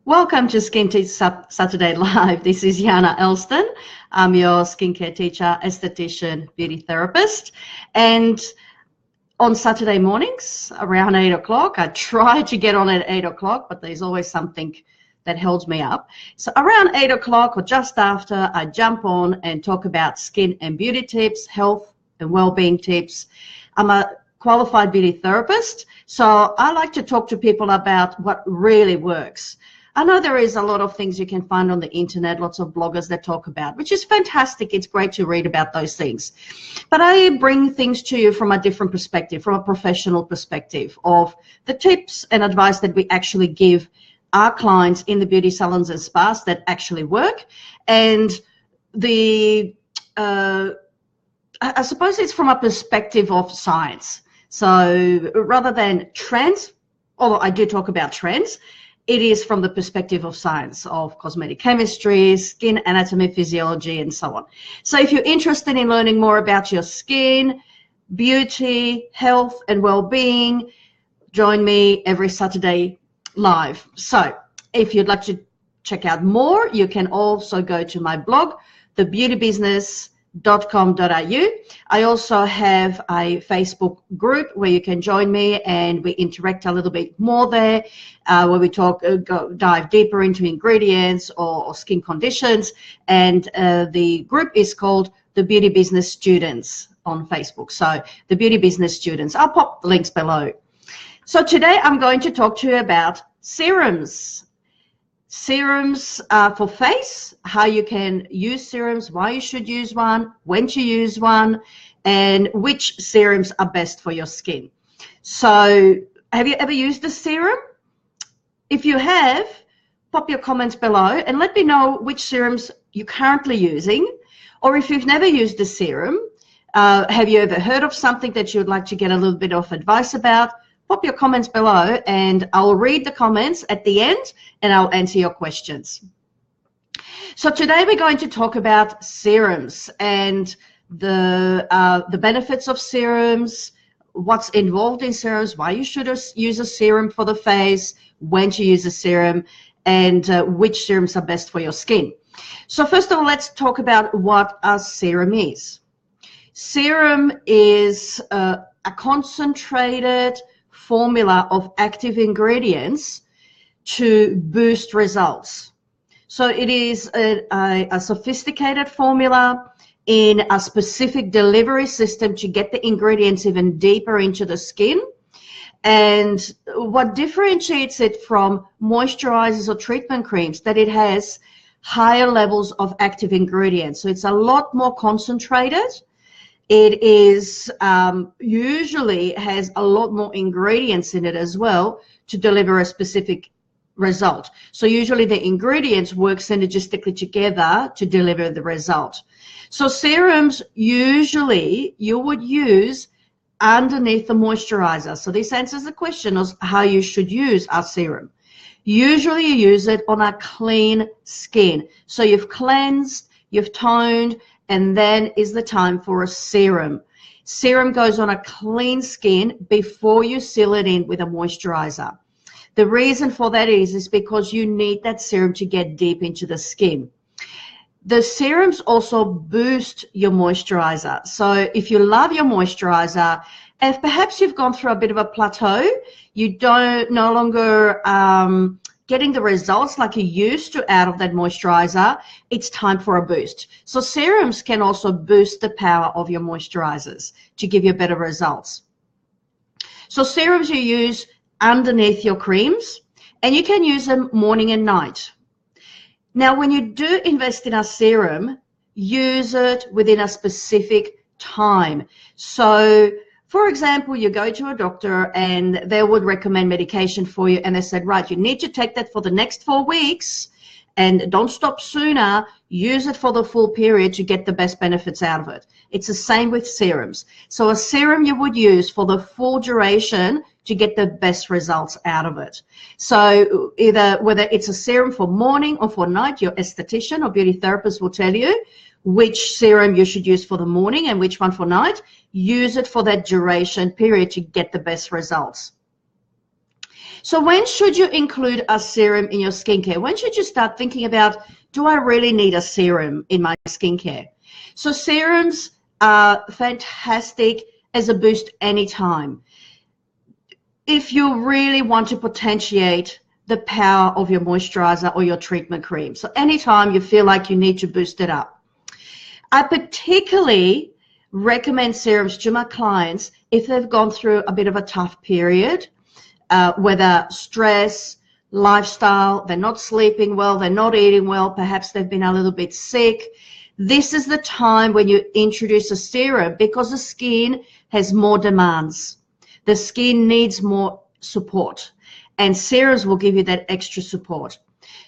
Welcome to Skin Teach Saturday Live. This is Janaelston. I'm your skincare teacher, esthetician, beauty therapist. And on Saturday mornings around 8 o'clock, I try to get on at 8 o'clock, but there's always something that holds me up. So around 8 o'clock or just after, I jump on and talk about skin and beauty tips, health and well-being tips. I'm a qualified beauty therapist, so I like to talk to people about what really works. I know there is a lot of things you can find on the internet, lots of bloggers that talk about, which is fantastic. It's great to read about those things. But I bring things to you from a different perspective, from a professional perspective of the tips and advice that we actually give our clients in the beauty salons and spas that actually work. And I suppose it's from a perspective of science. So rather than trends, although I do talk about trends, it is from the perspective of science, of cosmetic chemistry, skin anatomy, physiology, and so on. So if you're interested in learning more about your skin, beauty, health, and well-being, join me every Saturday live. So if you'd like to check out more, you can also go to my blog, thebeautybusiness.com.au. I also have a Facebook group where you can join me and we interact a little bit more there, where we talk, dive deeper into ingredients or skin conditions. And the group is called The Beauty Business Students on Facebook. So The Beauty Business Students. I'll pop the links below. So today I'm going to talk to you about serums. Serums for face, how you can use serums, why you should use one, when to use one, and which serums are best for your skin. So have you ever used a serum? If you have, pop your comments below and let me know which serums you're currently using. Or if you've never used a serum, have you ever heard of something that you would like to get a little bit of advice about? Pop your comments below and I'll read the comments at the end and I'll answer your questions. So today we're going to talk about serums and the benefits of serums, what's involved in serums, why you should use a serum for the face, when to use a serum, and which serums are best for your skin. So first of all, let's talk about what a serum is. Serum is a concentrated formula of active ingredients to boost results. So it is a sophisticated formula in a specific delivery system to get the ingredients even deeper into the skin. And what differentiates it from moisturizers or treatment creams, that it has higher levels of active ingredients. So it's a lot more concentrated. It is usually has a lot more ingredients in it as well to deliver a specific result. So usually the ingredients work synergistically together to deliver the result. So serums usually you would use underneath the moisturizer. So this answers the question of how you should use a serum. Usually you use it on a clean skin. So you've cleansed, you've toned, and then is the time for a serum. Serum goes on a clean skin before you seal it in with a moisturizer. The reason for that is because you need that serum to get deep into the skin. The serums also boost your moisturizer. So if you love your moisturizer, if perhaps you've gone through a bit of a plateau, you no longer getting the results like you used to out of that moisturizer, it's time for a boost. So serums can also boost the power of your moisturizers to give you better results. So serums you use underneath your creams, and you can use them morning and night. Now, when you do invest in a serum, use it within a specific time. So for example, you go to a doctor and they would recommend medication for you and they said, right, you need to take that for the next 4 weeks and don't stop sooner, use it for the full period to get the best benefits out of it. It's the same with serums. So a serum you would use for the full duration to get the best results out of it. So whether it's a serum for morning or for night, your esthetician or beauty therapist will tell you which serum you should use for the morning and which one for night. Use it for that duration period to get the best results. So when should you include a serum in your skincare? When should you start thinking about, do I really need a serum in my skincare? So serums are fantastic as a boost anytime. If you really want to potentiate the power of your moisturizer or your treatment cream. So anytime you feel like you need to boost it up. I particularly recommend serums to my clients if they've gone through a bit of a tough period, whether stress, lifestyle, they're not sleeping well, they're not eating well, perhaps they've been a little bit sick. This is the time when you introduce a serum because the skin has more demands. The skin needs more support, and serums will give you that extra support.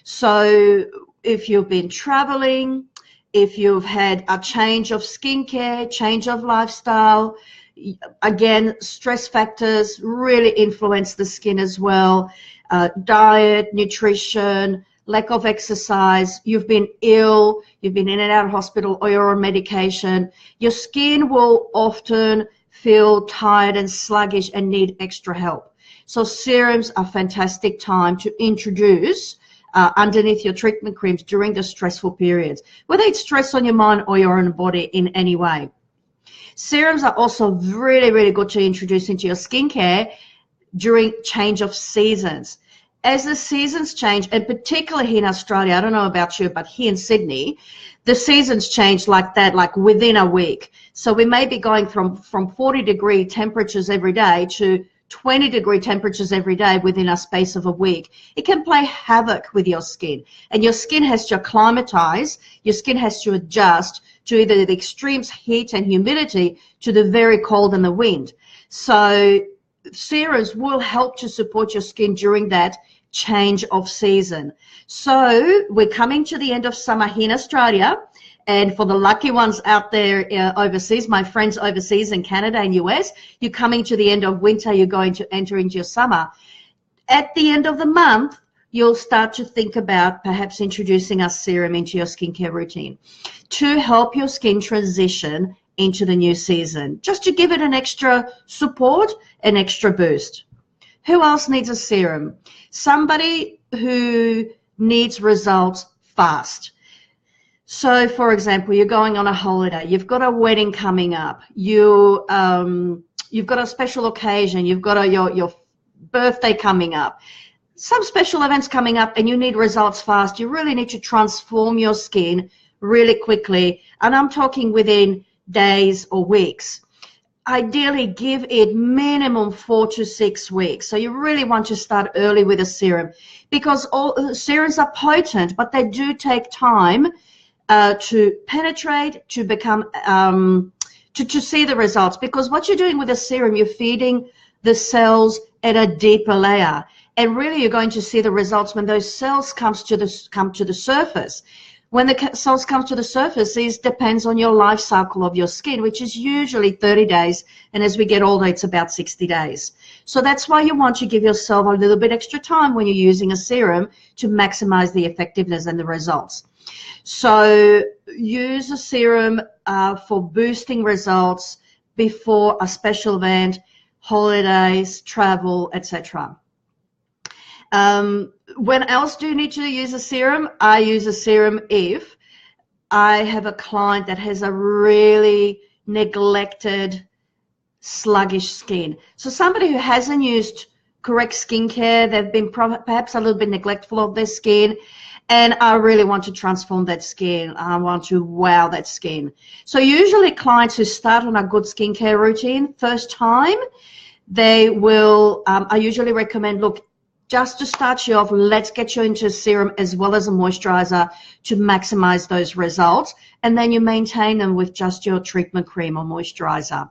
So if you've been traveling, if you've had a change of skincare, change of lifestyle, again, stress factors really influence the skin as well. Diet, nutrition, lack of exercise, you've been ill, you've been in and out of hospital, or you're on medication, your skin will often feel tired and sluggish and need extra help. So serums are a fantastic time to introduce underneath your treatment creams during the stressful periods, whether it's stress on your mind or your own body in any way. Serums are also really, really good to introduce into your skincare during change of seasons. As the seasons change, and particularly here in Australia, I don't know about you, but here in Sydney, the seasons change like that, like within a week. So we may be going from 40-degree temperatures every day to 20-degree temperatures every day within a space of a week. It can play havoc with your skin, and your skin has to acclimatize, your skin has to adjust to either the extremes heat and humidity to the very cold and the wind. So serums will help to support your skin during that change of season. So we're coming to the end of summer here in Australia, and for the lucky ones out there overseas, my friends overseas in Canada and US, you're coming to the end of winter, you're going to enter into your summer. At the end of the month, you'll start to think about perhaps introducing a serum into your skincare routine to help your skin transition into the new season, just to give it an extra support, an extra boost. Who else needs a serum? Somebody who needs results fast. So, for example, you're going on a holiday, you've got a wedding coming up, you've got a special occasion, you've got your birthday coming up, some special events coming up, and you need results fast. You really need to transform your skin really quickly, and I'm talking within days or weeks. Ideally, give it minimum 4 to 6 weeks. So you really want to start early with a serum, because all serums are potent, but they do take time to penetrate, to become, to see the results. Because what you're doing with a serum, you're feeding the cells at a deeper layer, and really you're going to see the results when those cells come to the surface. When the cells come to the surface, it depends on your life cycle of your skin, which is usually 30 days, and as we get older, it's about 60 days. So that's why you want to give yourself a little bit extra time when you're using a serum to maximize the effectiveness and the results. So use a serum for boosting results before a special event, holidays, travel, etc. When else do you need to use a serum? I use a serum if I have a client that has a really neglected, sluggish skin. So somebody who hasn't used correct skincare, they've been perhaps a little bit neglectful of their skin, and I really want to transform that skin. I want to wow that skin. So usually clients who start on a good skincare routine first time, they will, I usually recommend, look, just to start you off, let's get you into a serum as well as a moisturizer to maximize those results, and then you maintain them with just your treatment cream or moisturizer.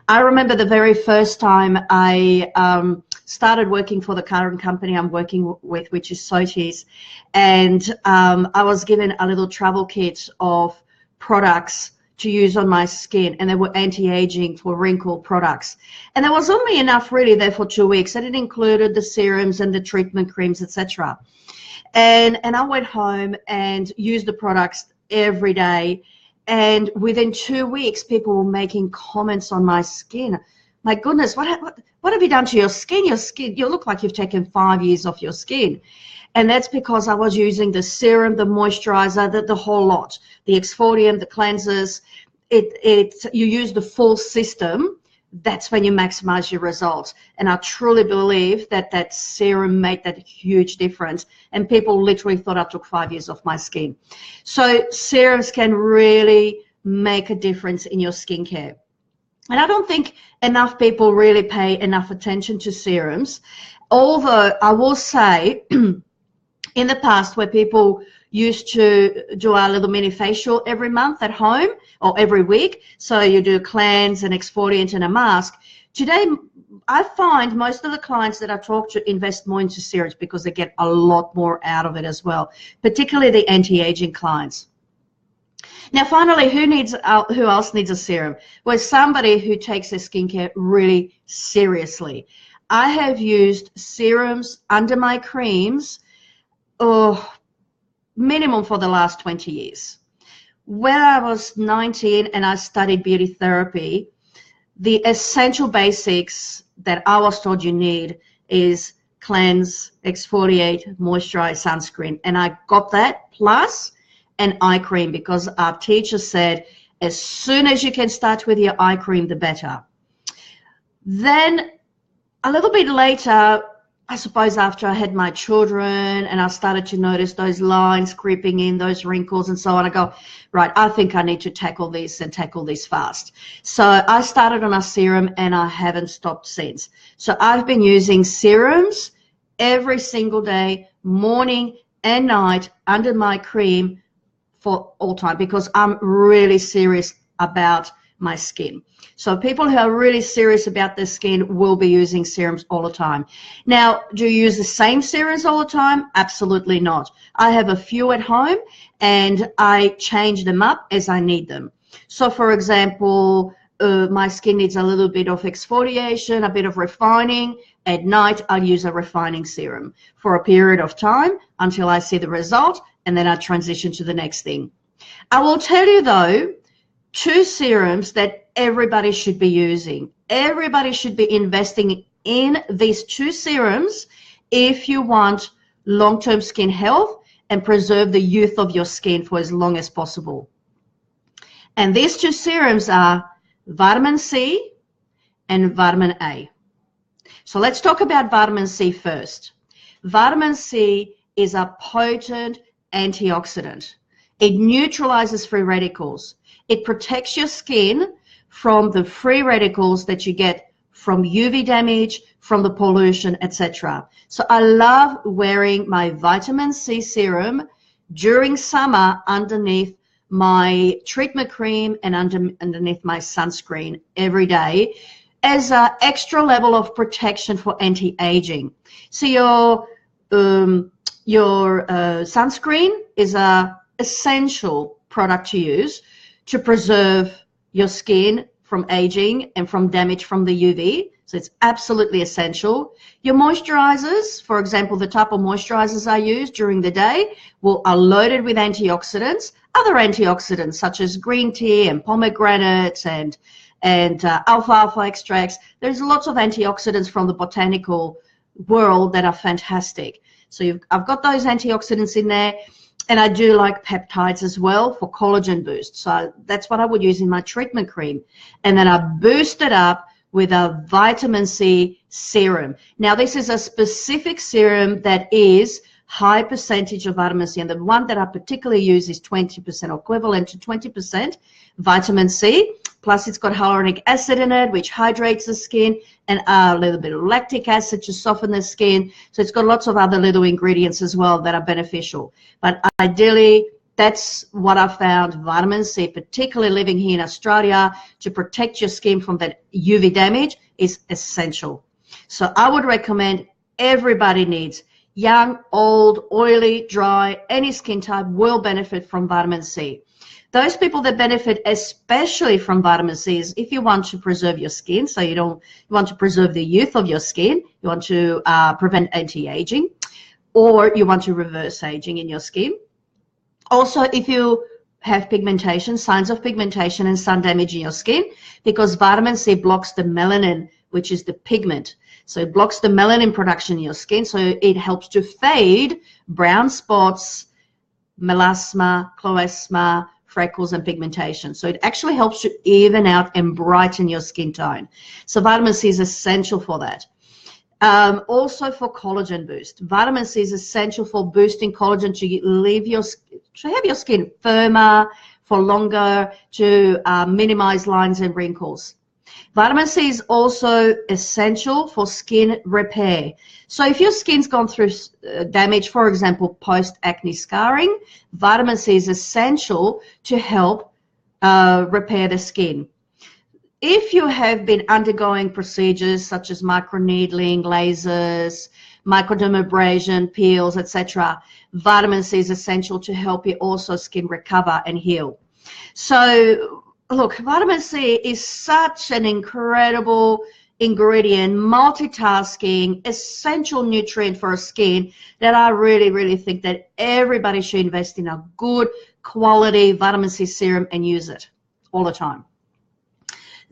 I remember the very first time I started working for the current company I'm working with, which is Sotis, and I was given a little travel kit of products to use on my skin, and they were anti-aging for wrinkle products, and there was only enough really there for 2 weeks, and it included the serums and the treatment creams, etc. And I went home and used the products every day, and within 2 weeks people were making comments on my skin. my goodness, what have you done to your skin? You look like you've taken 5 years off your skin. And that's because I was using the serum, the moisturizer, the whole lot, the exfoliant, the cleansers. You use the full system. That's when you maximize your results. And I truly believe that serum made that huge difference. And people literally thought I took 5 years off my skin. So serums can really make a difference in your skincare. And I don't think enough people really pay enough attention to serums. Although I will say, in the past, where people used to do a little mini facial every month at home or every week, so you do a cleanse, an exfoliant, and a mask. Today, I find most of the clients that I talk to invest more into serums because they get a lot more out of it as well, particularly the anti-aging clients. Now, finally, who else needs a serum? Well, somebody who takes their skincare really seriously. I have used serums under my creams minimum for the last 20 years. When I was 19 and I studied beauty therapy, the essential basics that I was told you need is cleanse, exfoliate, moisturize, sunscreen. And I got that, plus an eye cream, because our teacher said as soon as you can start with your eye cream, the better. Then a little bit later, I suppose after I had my children and I started to notice those lines creeping in, those wrinkles and so on, I go, right, I think I need to tackle this and tackle this fast. So I started on a serum and I haven't stopped since. So I've been using serums every single day, morning and night, under my cream for all time, because I'm really serious about my skin. So people who are really serious about their skin will be using serums all the time. Now, do you use the same serums all the time? Absolutely not. I have a few at home and I change them up as I need them. So for example, my skin needs a little bit of exfoliation, a bit of refining. At night, I'll use a refining serum for a period of time until I see the result, and then I transition to the next thing. I will tell you though, 2 serums that everybody should be using. Everybody should be investing in these 2 serums if you want long-term skin health and preserve the youth of your skin for as long as possible. And these 2 serums are vitamin C and vitamin A. So let's talk about vitamin C first. Vitamin C is a potent antioxidant. It neutralizes free radicals. It protects your skin from the free radicals that you get from UV damage, from the pollution, etc. So I love wearing my vitamin C serum during summer underneath my treatment cream and underneath my sunscreen every day as an extra level of protection for anti-aging. So your sunscreen is an essential product to use to preserve your skin from aging and from damage from the UV. So it's absolutely essential. Your moisturizers, for example, the type of moisturizers I use during the day are loaded with antioxidants, other antioxidants such as green tea and pomegranates and alfalfa extracts. There's lots of antioxidants from the botanical world that are fantastic. So I've got those antioxidants in there. And I do like peptides as well for collagen boost. So that's what I would use in my treatment cream. And then I boost it up with a vitamin C serum. Now, this is a specific serum that is high percentage of vitamin C. And the one that I particularly use is 20%, equivalent to 20% vitamin C. Plus, it's got hyaluronic acid in it, which hydrates the skin, and a little bit of lactic acid to soften the skin. So it's got lots of other little ingredients as well that are beneficial. But ideally, that's what I found. Vitamin C, particularly living here in Australia, to protect your skin from that UV damage is essential. So I would recommend everybody needs, young, old, oily, dry, any skin type will benefit from vitamin C. Those people that benefit especially from vitamin C is if you want to preserve your skin, so you want to preserve the youth of your skin, you want to prevent anti-aging, or you want to reverse aging in your skin. Also, if you have pigmentation, signs of pigmentation and sun damage in your skin, because vitamin C blocks the melanin which is the pigment. So it blocks the melanin production in your skin, so it helps to fade brown spots, melasma, chloasma, freckles, and pigmentation. So it actually helps to even out and brighten your skin tone. So vitamin C is essential for that. Also for collagen boost. Vitamin C is essential for boosting collagen to have your skin firmer for longer, to minimize lines and wrinkles. Vitamin C is also essential for skin repair. So if your skin's gone through damage, for example, post-acne scarring, vitamin C is essential to help repair the skin. If you have been undergoing procedures such as microneedling, lasers, microdermabrasion, peels, etc., vitamin C is essential to help your also skin recover and heal. So look, vitamin C is such an incredible ingredient, multitasking, essential nutrient for a skin that I really, really think that everybody should invest in a good quality vitamin C serum and use it all the time.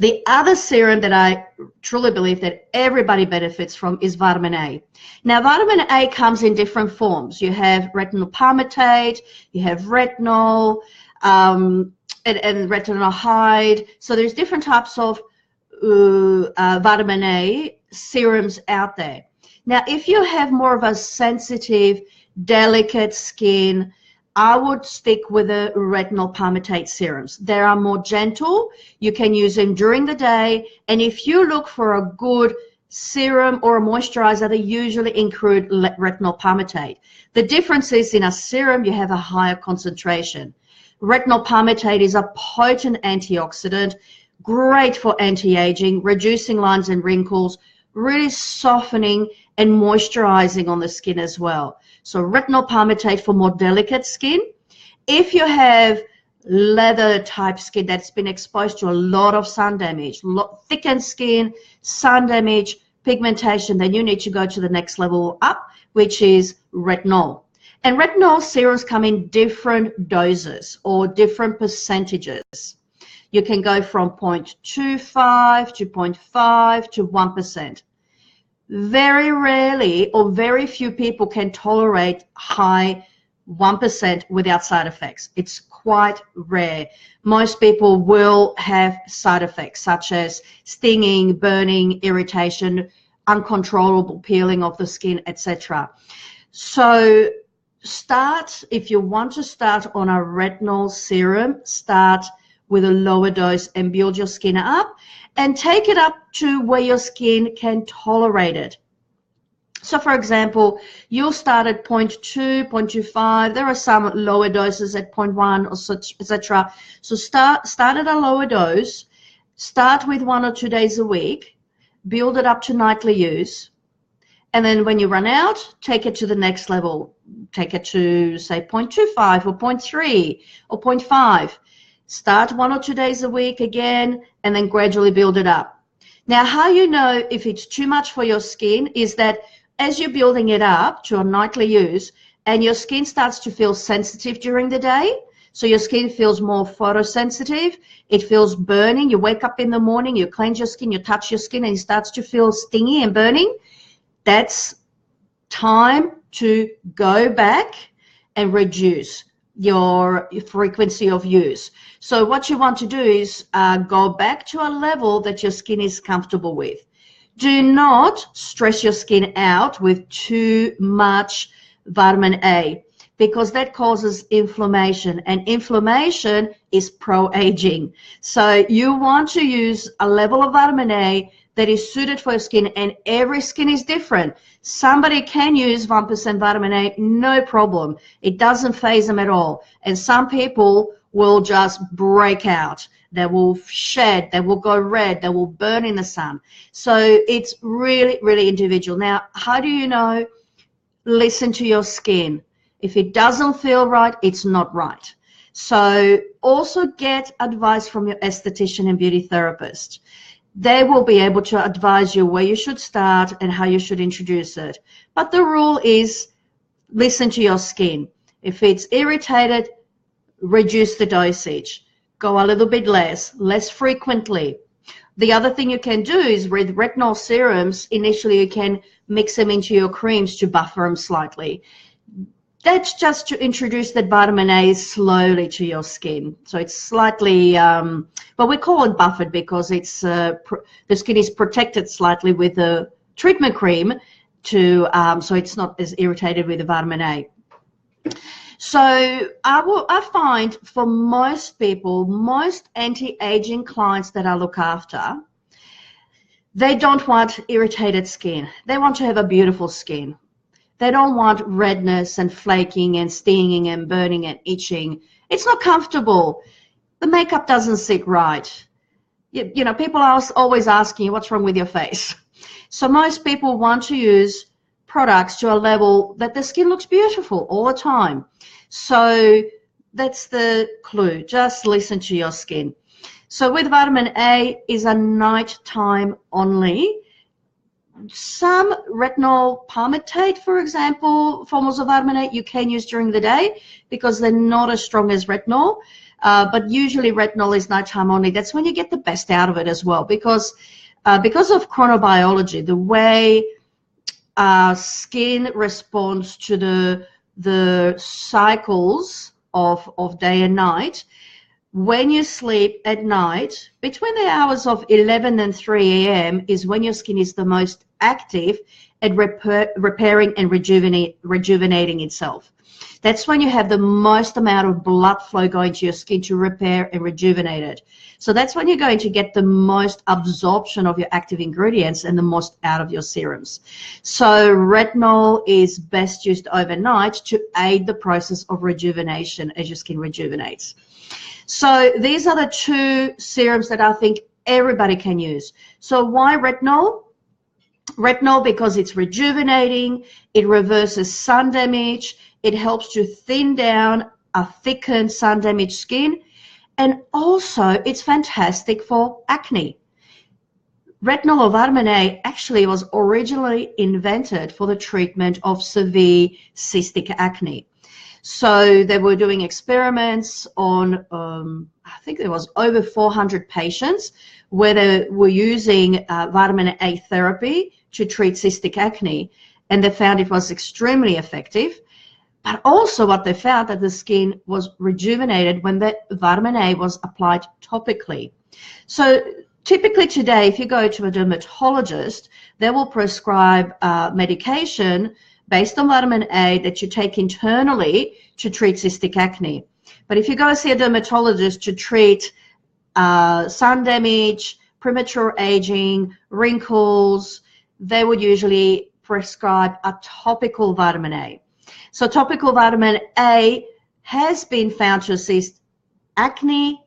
The other serum that I truly believe that everybody benefits from is vitamin A. Now, vitamin A comes in different forms. You have retinol palmitate, you have retinol, and retinoid. So there's different types of vitamin A serums out there. Now, if you have more of a sensitive, delicate skin, I would stick with the retinol palmitate serums. They are more gentle. You can use them during the day. And if you look for a good serum or a moisturizer, they usually include retinol palmitate. The difference is in a serum, you have a higher concentration. Retinol palmitate is a potent antioxidant, great for anti-aging, reducing lines and wrinkles, really softening and moisturizing on the skin as well. So retinol palmitate for more delicate skin. If you have leather type skin that's been exposed to a lot of sun damage, thickened skin, sun damage, pigmentation, then you need to go to the next level up, which is retinol. And retinol serums come in different doses or different percentages. You can go from 0.25 to 0.5 to 1%. Very rarely or very few people can tolerate high 1% without side effects. It's quite rare. Most people will have side effects such as stinging, burning, irritation, uncontrollable peeling of the skin, etc. So if you want to start on a retinol serum, start with a lower dose and build your skin up and take it up to where your skin can tolerate it. So for example, you'll start at 0.2, 0.25. There are some lower doses at 0.1 or such, etc. So start at a lower dose, start with 1 or 2 days a week, build it up to nightly use, and then when you run out, take it to the next level. Take it to say 0.25 or 0.3 or 0.5. Start 1 or 2 days a week again, and then gradually build it up. Now, how you know if it's too much for your skin is that as you're building it up to a nightly use and your skin starts to feel sensitive during the day, so your skin feels more photosensitive, it feels burning, you wake up in the morning, you cleanse your skin, you touch your skin, and it starts to feel stingy and burning, that's time to go back and reduce your frequency of use. So what you want to do is go back to a level that your skin is comfortable with. Do not stress your skin out with too much vitamin A, because that causes inflammation, and inflammation is pro-aging. So you want to use a level of vitamin A that is suited for your skin, and every skin is different. Somebody can use 1% vitamin A, no problem. It doesn't faze them at all. And some people will just break out. They will shed, they will go red, they will burn in the sun. So it's really, really individual. Now, how do you know? Listen to your skin. If it doesn't feel right, it's not right. So also get advice from your esthetician and beauty therapist. They will be able to advise you where you should start and how you should introduce it. But the rule is listen to your skin. If it's irritated, reduce the dosage. Go a little bit less frequently. The other thing you can do is with retinol serums, initially you can mix them into your creams to buffer them slightly. That's just to introduce that vitamin A slowly to your skin. So it's slightly, well, we call it buffered because it's the skin is protected slightly with a treatment cream to so it's not as irritated with the vitamin A. So I find for most people, most anti-aging clients that I look after, they don't want irritated skin. They want to have a beautiful skin. They don't want redness and flaking and stinging and burning and itching. It's not comfortable. The makeup doesn't sit right. You know, people are always asking you, what's wrong with your face? So most people want to use products to a level that the skin looks beautiful all the time. So that's the clue. Just listen to your skin. So with vitamin A is a nighttime only. Some retinol palmitate, for example, forms of vitamin A you can use during the day because they're not as strong as retinol. But usually retinol is nighttime only. That's when you get the best out of it as well, because of chronobiology, the way skin responds to the cycles of day and night. When you sleep at night, between the hours of 11 and 3 a.m. is when your skin is the most active at repairing and rejuvenating itself. That's when you have the most amount of blood flow going to your skin to repair and rejuvenate it. So that's when you're going to get the most absorption of your active ingredients and the most out of your serums. So retinol is best used overnight to aid the process of rejuvenation as your skin rejuvenates. So these are the two serums that I think everybody can use. So why retinol? Retinol because it's rejuvenating, it reverses sun damage, it helps to thin down a thickened sun-damaged skin, and also it's fantastic for acne. Retinol or vitamin A actually was originally invented for the treatment of severe cystic acne. So they were doing experiments on, I think there was over 400 patients where they were using vitamin A therapy to treat cystic acne, and they found it was extremely effective. But also what they found that the skin was rejuvenated when the vitamin A was applied topically. So typically today, if you go to a dermatologist, they will prescribe medication based on vitamin A that you take internally to treat cystic acne. But if you go see a dermatologist to treat sun damage, premature aging, wrinkles, they would usually prescribe a topical vitamin A. So topical vitamin A has been found to assist acne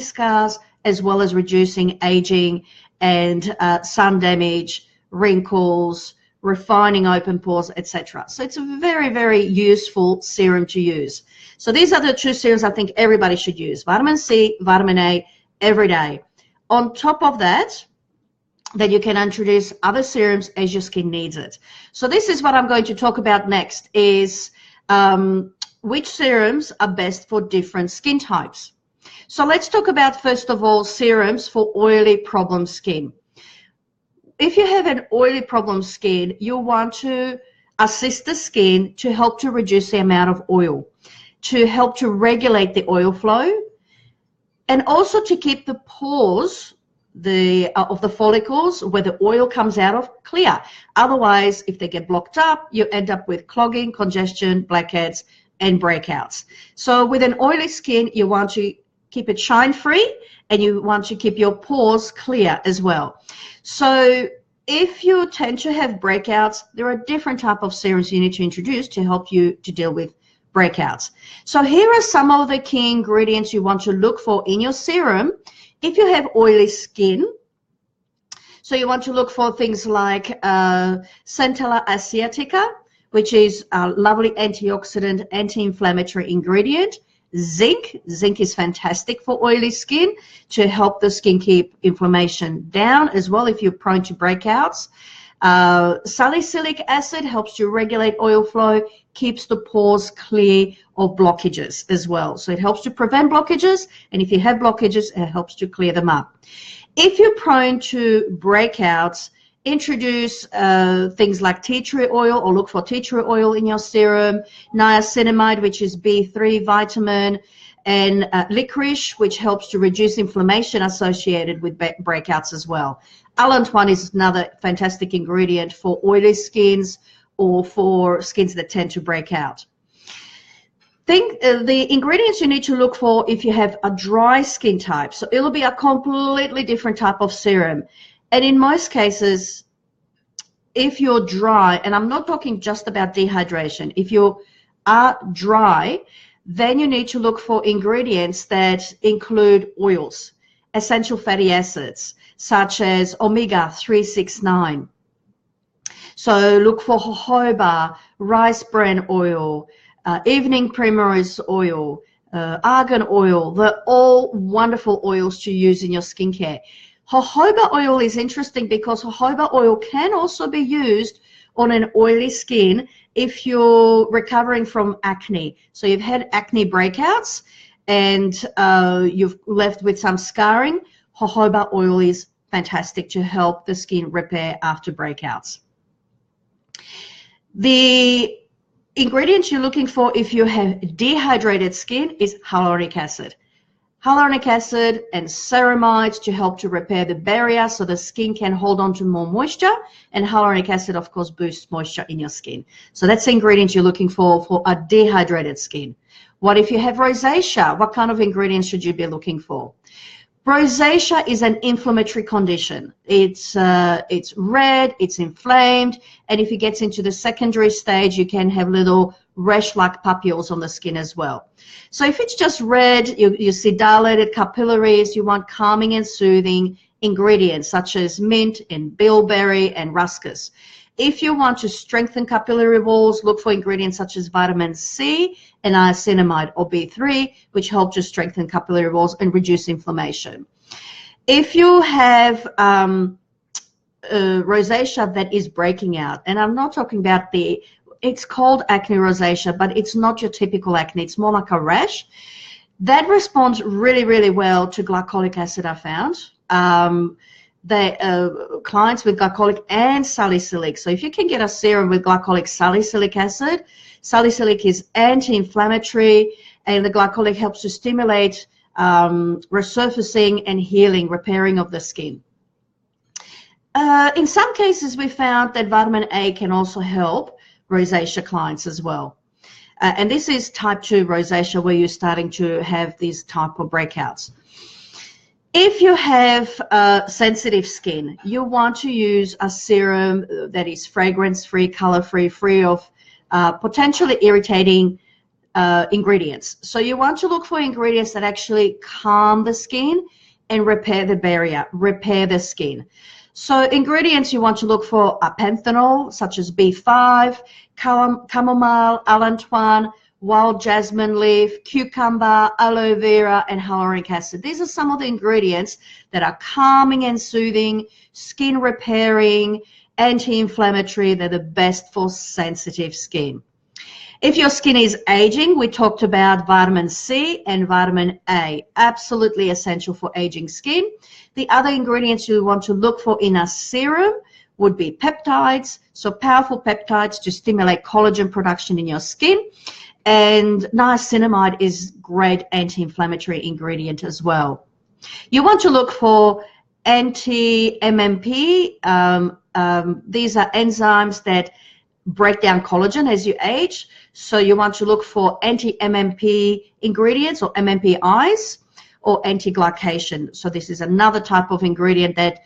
scars, as well as reducing aging and sun damage, wrinkles, refining open pores, etc. So it's a very, very useful serum to use. So these are the two serums I think everybody should use: vitamin C, vitamin A, every day. On top of that, then you can introduce other serums as your skin needs it. So this is what I'm going to talk about next, is which serums are best for different skin types. So let's talk about, first of all, serums for oily problem skin. If you have an oily problem skin, you'll want to assist the skin to help to reduce the amount of oil, to help to regulate the oil flow, and also to keep the pores of the follicles where the oil comes out of clear. Otherwise, if they get blocked up, you end up with clogging, congestion, blackheads, and breakouts. So with an oily skin, you want to keep it shine free, and you want to keep your pores clear as well. So if you tend to have breakouts, there are different types of serums you need to introduce to help you to deal with breakouts. So here are some of the key ingredients you want to look for in your serum if you have oily skin. So you want to look for things like Centella asiatica, which is a lovely antioxidant, anti-inflammatory ingredient. Zinc is fantastic for oily skin to help the skin keep inflammation down as well if you're prone to breakouts. Salicylic acid helps to regulate oil flow, keeps the pores clear of blockages as well. So it helps to prevent blockages, and if you have blockages, it helps to clear them up. If you're prone to breakouts, introduce things like tea tree oil, or look for tea tree oil in your serum, niacinamide, which is B3 vitamin, and licorice, which helps to reduce inflammation associated with breakouts as well. Allantoin is another fantastic ingredient for oily skins or for skins that tend to break out. The ingredients you need to look for if you have a dry skin type. So it'll be a completely different type of serum. And in most cases, if you're dry, and I'm not talking just about dehydration, if you are dry, then you need to look for ingredients that include oils, essential fatty acids, such as omega-369. So look for jojoba, rice bran oil, evening primrose oil, argan oil. They're all wonderful oils to use in your skincare. Jojoba oil is interesting because jojoba oil can also be used on an oily skin if you're recovering from acne. So you've had acne breakouts and you've left with some scarring. Jojoba oil is fantastic to help the skin repair after breakouts. The ingredients you're looking for if you have dehydrated skin is hyaluronic acid. Hyaluronic acid and ceramides to help to repair the barrier so the skin can hold on to more moisture, and hyaluronic acid, of course, boosts moisture in your skin. So that's the ingredients you're looking for a dehydrated skin. What if you have rosacea? What kind of ingredients should you be looking for? Rosacea is an inflammatory condition. It's red, it's inflamed, and if it gets into the secondary stage, you can have little rash-like papules on the skin as well. So if it's just red, you see dilated capillaries, you want calming and soothing ingredients such as mint and bilberry and ruscus. If you want to strengthen capillary walls, look for ingredients such as vitamin C and niacinamide or B3, which help to strengthen capillary walls and reduce inflammation. If you have rosacea that is breaking out, and I'm not talking about it's called acne rosacea, but it's not your typical acne. It's more like a rash. That responds really, really well to glycolic acid, I found. Clients with glycolic and salicylic. So if you can get a serum with glycolic salicylic acid, salicylic is anti-inflammatory, and the glycolic helps to stimulate resurfacing and healing, repairing of the skin. In some cases, we found that vitamin A can also help rosacea clients as well. And this is type 2 rosacea, where you're starting to have these type of breakouts. If you have sensitive skin, you want to use a serum that is fragrance-free, color-free, free of potentially irritating ingredients. So you want to look for ingredients that actually calm the skin and repair the barrier, repair the skin. So ingredients you want to look for are panthenol, such as B5, chamomile, allantoin, wild jasmine leaf, cucumber, aloe vera, and hyaluronic acid. These are some of the ingredients that are calming and soothing, skin repairing, anti-inflammatory. They're the best for sensitive skin. If your skin is aging, we talked about vitamin C and vitamin A, absolutely essential for aging skin. The other ingredients you want to look for in a serum would be peptides, so powerful peptides to stimulate collagen production in your skin. And niacinamide is great anti-inflammatory ingredient as well. You want to look for anti-MMP. These are enzymes that break down collagen as you age. So you want to look for anti-MMP ingredients or MMPIs or anti-glycation. So this is another type of ingredient that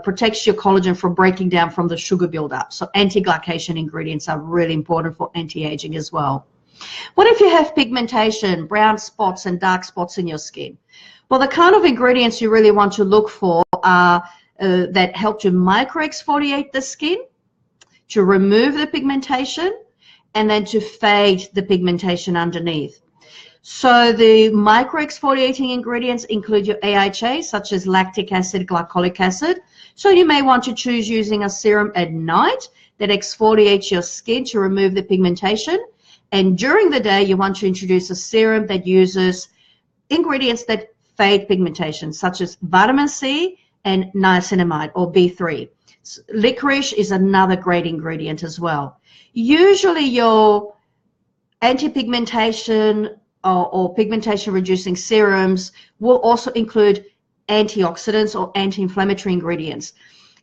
protects your collagen from breaking down from the sugar buildup. So anti-glycation ingredients are really important for anti-aging as well. What if you have pigmentation, brown spots and dark spots in your skin? Well, the kind of ingredients you really want to look for are that help to microexfoliate the skin, to remove the pigmentation, and then to fade the pigmentation underneath. So the microexfoliating ingredients include your AHA, such as lactic acid, glycolic acid. So you may want to choose using a serum at night that exfoliates your skin to remove the pigmentation. And during the day, you want to introduce a serum that uses ingredients that fade pigmentation, such as vitamin C and niacinamide, or B3. Licorice is another great ingredient as well. Usually your anti-pigmentation or pigmentation reducing serums will also include antioxidants or anti-inflammatory ingredients.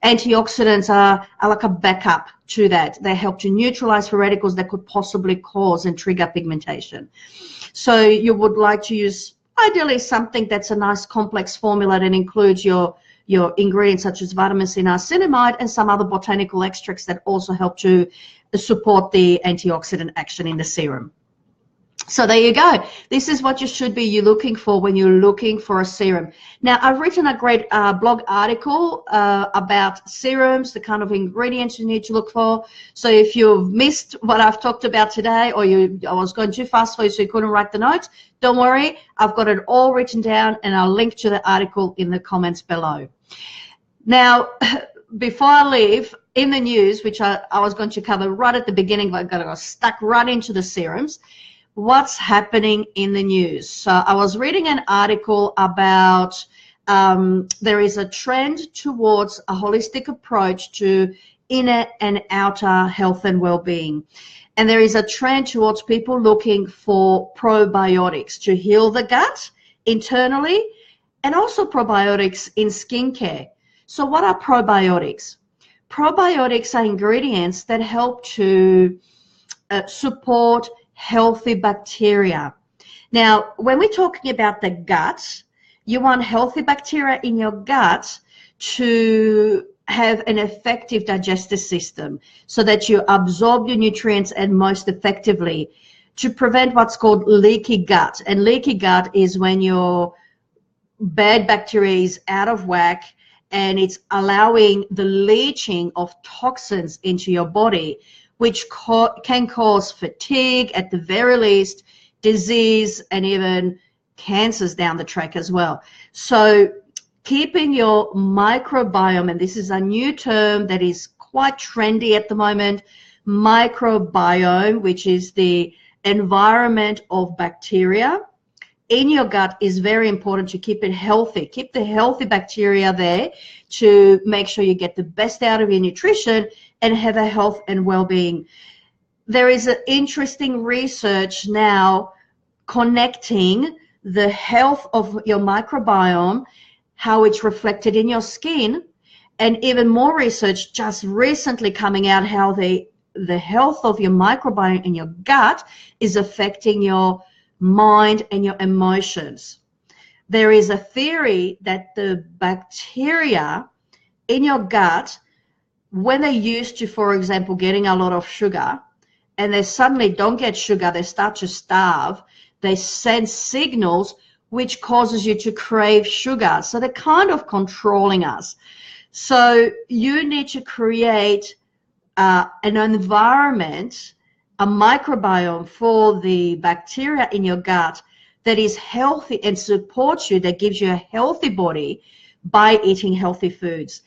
Antioxidants are like a backup to that. They help to neutralize free radicals that could possibly cause and trigger pigmentation. So you would like to use ideally something that's a nice complex formula that includes your ingredients such as vitamin C, niacinamide, and some other botanical extracts that also help to support the antioxidant action in the serum. So there you go. This is what you should be looking for when you're looking for a serum. Now, I've written a great blog article about serums, the kind of ingredients you need to look for. So if you've missed what I've talked about today, or I was going too fast for you so you couldn't write the notes, don't worry. I've got it all written down, and I'll link to the article in the comments below. Now, before I leave, in the news, which I was going to cover right at the beginning, but I got stuck right into the serums. What's happening in the news? So I was reading an article about there is a trend towards a holistic approach to inner and outer health and well-being. And there is a trend towards people looking for probiotics to heal the gut internally, and also probiotics in skincare. So what are probiotics? Probiotics are ingredients that help to support healthy bacteria. Now, when we're talking about the gut, you want healthy bacteria in your gut to have an effective digestive system so that you absorb your nutrients and most effectively, to prevent what's called leaky gut. And leaky gut is when your bad bacteria is out of whack and it's allowing the leaching of toxins into your body, which can cause fatigue, at the very least, disease, and even cancers down the track as well. So keeping your microbiome, and this is a new term that is quite trendy at the moment, microbiome, which is the environment of bacteria in your gut, is very important to keep it healthy. Keep the healthy bacteria there to make sure you get the best out of your nutrition and have a health and well-being. There is an interesting research now connecting the health of your microbiome, how it's reflected in your skin, and even more research just recently coming out how the health of your microbiome in your gut is affecting your mind and your emotions. There is a theory that the bacteria in your gut, when they're used to, for example, getting a lot of sugar, and they suddenly don't get sugar, they start to starve, they send signals which causes you to crave sugar. So they're kind of controlling us. So you need to create an environment, a microbiome for the bacteria in your gut that is healthy and supports you, that gives you a healthy body by eating healthy foods.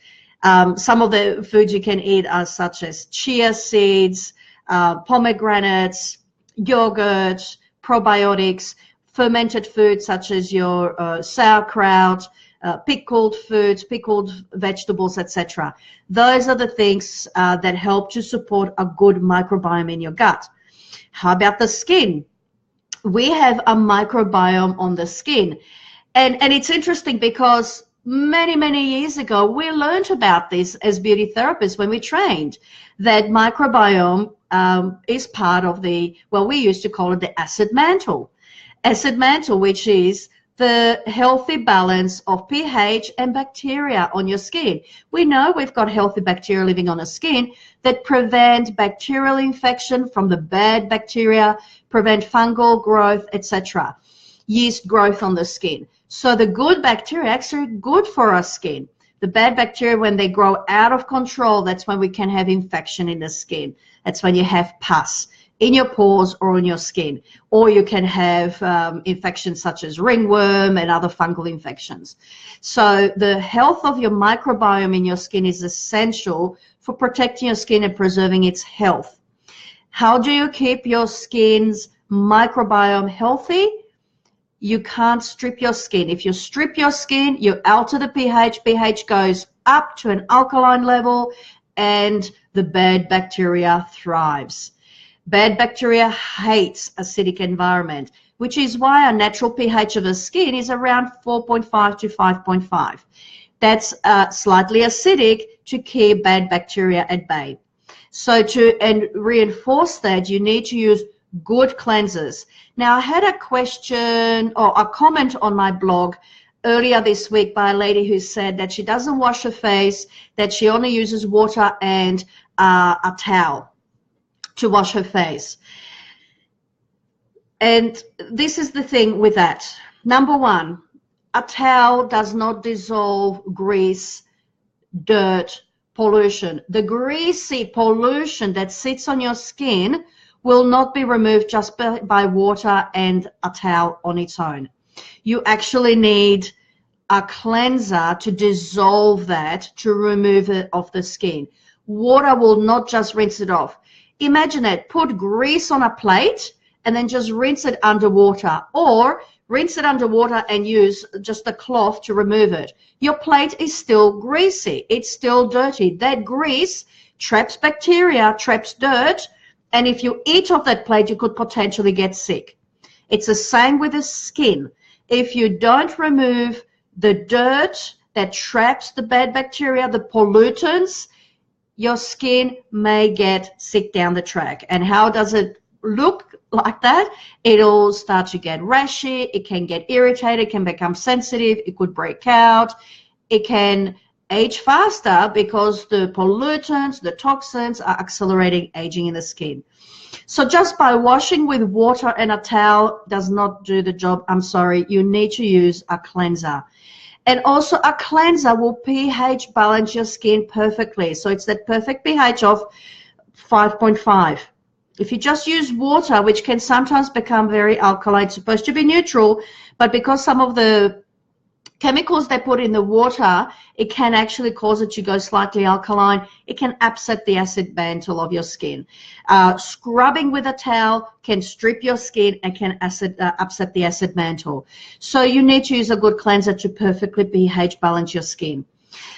Some of the foods you can eat are such as chia seeds, pomegranates, yogurt, probiotics, fermented foods such as your sauerkraut, pickled foods, pickled vegetables, etc. Those are the things that help to support a good microbiome in your gut. How about the skin? We have a microbiome on the skin. And it's interesting because many years ago, we learned about this as beauty therapists when we trained, that microbiome is part of the, well, we used to call it the acid mantle. Acid mantle, which is the healthy balance of pH and bacteria on your skin. We know we've got healthy bacteria living on our skin that prevent bacterial infection from the bad bacteria, prevent fungal growth, etc. Yeast growth on the skin. So the good bacteria are actually good for our skin. The bad bacteria, when they grow out of control, that's when we can have infection in the skin. That's when you have pus in your pores or in your skin. Or you can have infections such as ringworm and other fungal infections. So the health of your microbiome in your skin is essential for protecting your skin and preserving its health. How do you keep your skin's microbiome healthy? you can't strip your skin. If you strip your skin, you alter the pH. pH goes up to an alkaline level, and the bad bacteria thrives. Bad bacteria hates acidic environment, which is why our natural pH of the skin is around 4.5 to 5.5. That's slightly acidic to keep bad bacteria at bay. So to reinforce that, you need to use good cleansers. Now, I had a question or a comment on my blog earlier this week by a lady who said that she doesn't wash her face, that she only uses water and a towel to wash her face. And this is the thing with that. Number one, a towel does not dissolve grease, dirt, pollution. The greasy pollution that sits on your skin will not be removed just by water and a towel on its own. You actually need a cleanser to dissolve that, to remove it off the skin. Water will not just rinse it off. Imagine it, put grease on a plate and then just rinse it underwater, or rinse it underwater and use just a cloth to remove it. Your plate is still greasy. It's still dirty. That grease traps bacteria, traps dirt, and if you eat off that plate, you could potentially get sick. It's the same with the skin. If you don't remove the dirt that traps the bad bacteria, the pollutants, your skin may get sick down the track. And how does it look like that? It'll start to get rashy, it can get irritated, it can become sensitive, it could break out, it can age faster because the pollutants, the toxins are accelerating aging in the skin. So just by washing with water and a towel does not do the job. I'm sorry, you need to use a cleanser. And also a cleanser will pH balance your skin perfectly. So it's that perfect pH of 5.5. If you just use water, which can sometimes become very alkaline, it's supposed to be neutral, but because some of the chemicals they put in the water, it can actually cause it to go slightly alkaline. It can upset the acid mantle of your skin. Scrubbing with a towel can strip your skin and can upset the acid mantle. So you need to use a good cleanser to perfectly pH balance your skin.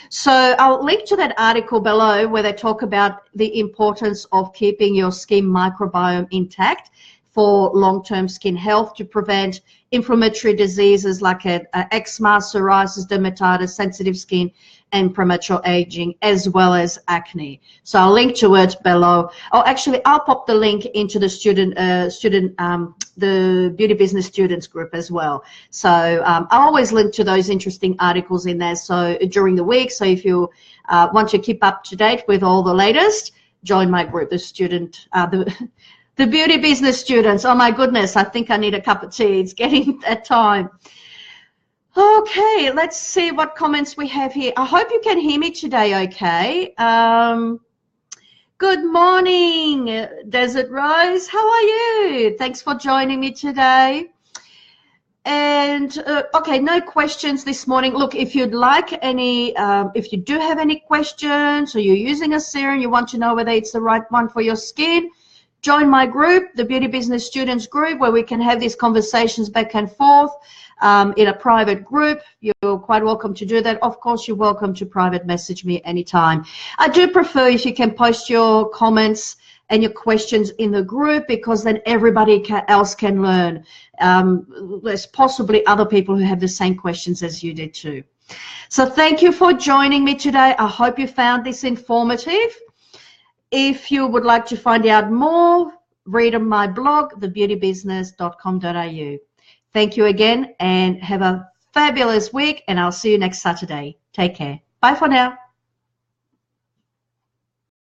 So I'll link to that article below where they talk about the importance of keeping your skin microbiome intact for long-term skin health, to prevent inflammatory diseases like eczema, psoriasis, dermatitis, sensitive skin, and premature aging, as well as acne. So I'll link to it below. Oh, actually, I'll pop the link into the the Beauty Business Students group as well. So I always link to those interesting articles in there. So during the week, so if you want to keep up to date with all the latest, join my group, the Beauty Business Students. Oh my goodness, I think I need a cup of tea. It's getting that time. Okay, let's see what comments we have here. I hope you can hear me today okay. Good morning, Desert Rose. How are you? Thanks for joining me today. And okay, no questions this morning. Look, if you'd like any, if you do have any questions, or you're using a serum, you want to know whether it's the right one for your skin, join my group, the Beauty Business Students group, where we can have these conversations back and forth in a private group. You're quite welcome to do that. Of course, you're welcome to private message me anytime. I do prefer if you can post your comments and your questions in the group, because then everybody else can learn. There's possibly other people who have the same questions as you did too. So thank you for joining me today. I hope you found this informative. If you would like to find out more, read on my blog, thebeautybusiness.com.au. Thank you again, and have a fabulous week, and I'll see you next Saturday. Take care. Bye for now.